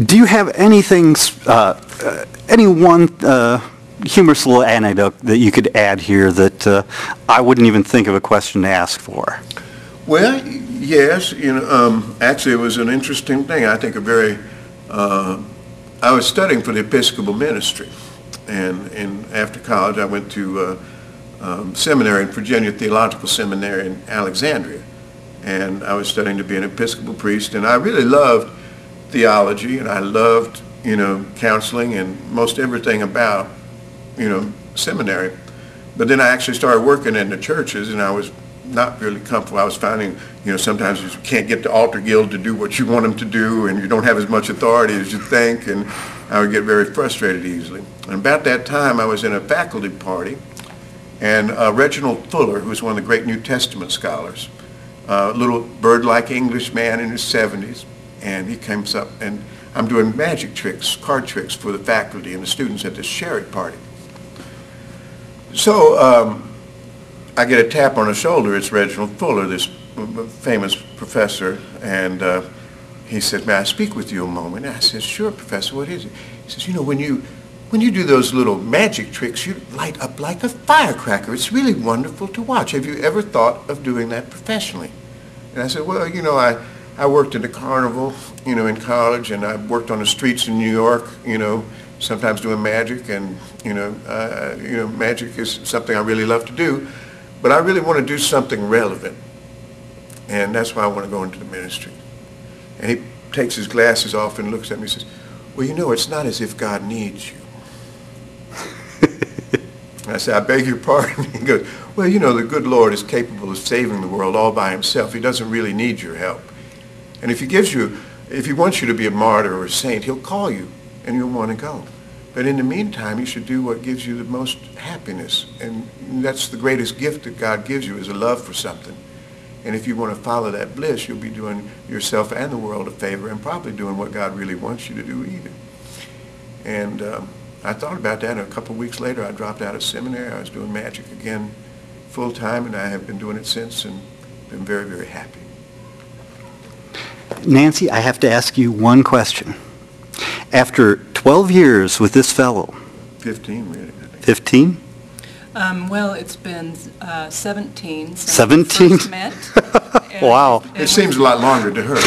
Do you have anything, any one humorous little anecdote that you could add here that I wouldn't even think of a question to ask for? Well, yes. Actually, it was an interesting thing. I think a very. I was studying for the Episcopal ministry, and after college, I went to seminary in Virginia Theological Seminary in Alexandria, and I was studying to be an Episcopal priest, and I really loved theology, and I loved counseling and most everything about seminary. But then I actually started working in the churches, and I was not really comfortable. I was finding sometimes you can't get the altar guild to do what you want them to do, and you don't have as much authority as you think, and I would get very frustrated easily. And about that time I was in a faculty party, and Reginald Fuller, who was one of the great New Testament scholars, a little bird-like English man in his 70s, and he comes up, and I'm doing magic tricks, card tricks for the faculty and the students at this sherry party. So I get a tap on the shoulder. It's Reginald Fuller, this famous professor, and he said, "May I speak with you a moment?" And I said, "Sure, Professor, what is it?" He says, when you do those little magic tricks, you light up like a firecracker. It's really wonderful to watch. Have you ever thought of doing that professionally? And I said, well, I worked in the carnival, in college, and I worked on the streets in New York, sometimes doing magic, and, magic is something I really love to do, but I really want to do something relevant, and that's why I want to go into the ministry. And he takes his glasses off and looks at me and says, well, it's not as if God needs you. And I said, I beg your pardon. He goes, well, the good Lord is capable of saving the world all by himself. He doesn't really need your help. And if he wants you to be a martyr or a saint, he'll call you and you'll want to go. But in the meantime, you should do what gives you the most happiness. And that's the greatest gift that God gives you, is a love for something. And if you want to follow that bliss, you'll be doing yourself and the world a favor, and probably doing what God really wants you to do either. And I thought about that, and a couple of weeks later I dropped out of seminary. I was doing magic again full time, and I have been doing it since, and been very, very happy. Nancy, I have to ask you one question. After 12 years with this fellow. 15, really, I think. 15? Well, it's been 17 since 17? we first met. Wow. It seems a lot longer to her.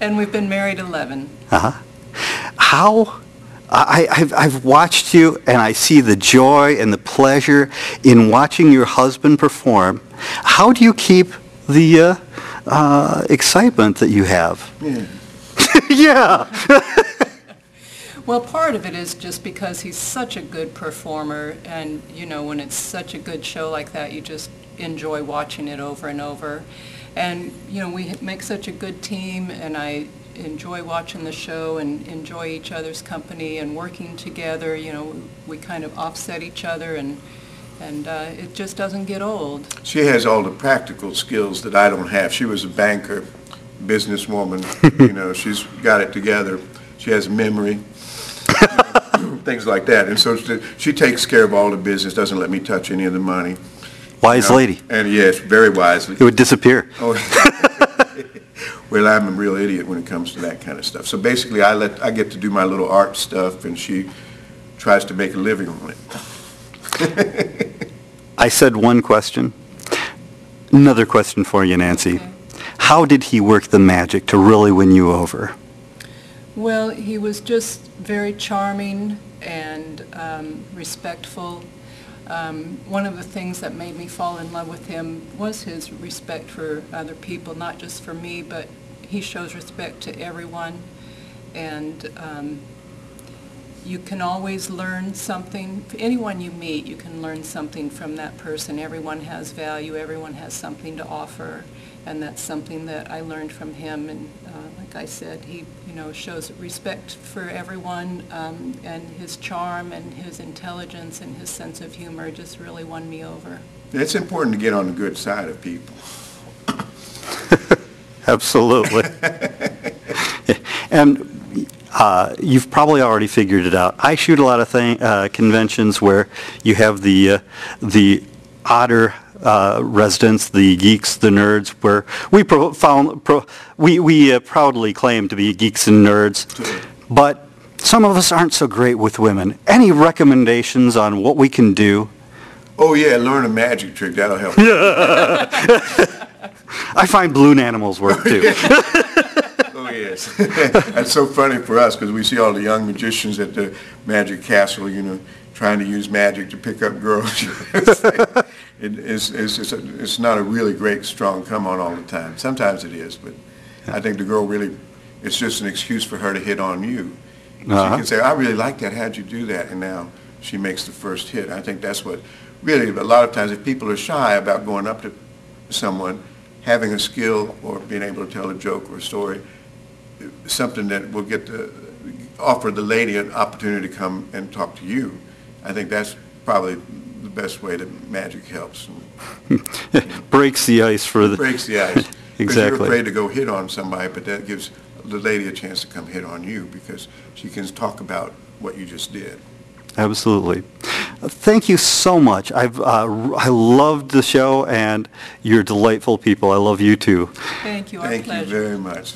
And we've been married 11. Uh-huh. How, I've watched you, and I see the joy and the pleasure in watching your husband perform. How do you keep the excitement that you have? Yeah. Yeah. Well, part of it is just because he's such a good performer, and when it's such a good show like that, you just enjoy watching it over and over. And we make such a good team, and I enjoy watching the show and enjoy each other's company and working together. We kind of offset each other, and it just doesn't get old. She has all the practical skills that I don't have. She was a banker, businesswoman. She's got it together. She has memory. Things like that. And so she takes care of all the business, doesn't let me touch any of the money. Wise lady. And yes, very wisely. It would disappear. Oh, well, I'm a real idiot when it comes to that kind of stuff. So basically, I get to do my little art stuff, and she tries to make a living on it. I said one question. Another question for you, Nancy. Okay. How did he work the magic to really win you over? Well, he was just very charming and respectful. One of the things that made me fall in love with him was his respect for other people, not just for me, but he shows respect to everyone. And you can always learn something. Anyone you meet, you can learn something from that person. Everyone has value. Everyone has something to offer. And that's something that I learned from him. And like I said, he shows respect for everyone, and his charm and his intelligence and his sense of humor just really won me over. It's important to get on the good side of people. Absolutely. And you've probably already figured it out. I shoot a lot of conventions where you have the odder residents, the geeks, the nerds, where we proudly claim to be geeks and nerds, but some of us aren't so great with women. Any recommendations on what we can do? Oh yeah, learn a magic trick. That'll help. I find balloon animals work too. Oh yes, that's so funny for us because we see all the young magicians at the Magic Castle, you know, trying to use magic to pick up girls. It's not a really great, strong come on all the time. Sometimes it is, but I think the girl really, it's just an excuse for her to hit on you. She can say, I really like that, how'd you do that? And now she makes the first hit. I think that's what, really, a lot of times if people are shy about going up to someone, having a skill or being able to tell a joke or a story, something that will offer the lady an opportunity to come and talk to you. I think that's probably the best way that magic helps. Breaks the ice for the... Breaks the ice. Exactly. Because you're afraid to go hit on somebody, but that gives the lady a chance to come hit on you because she can talk about what you just did. Absolutely. Thank you so much. I loved the show, and you're delightful people. I love you too. Thank you. Our Thank you pleasure. very much.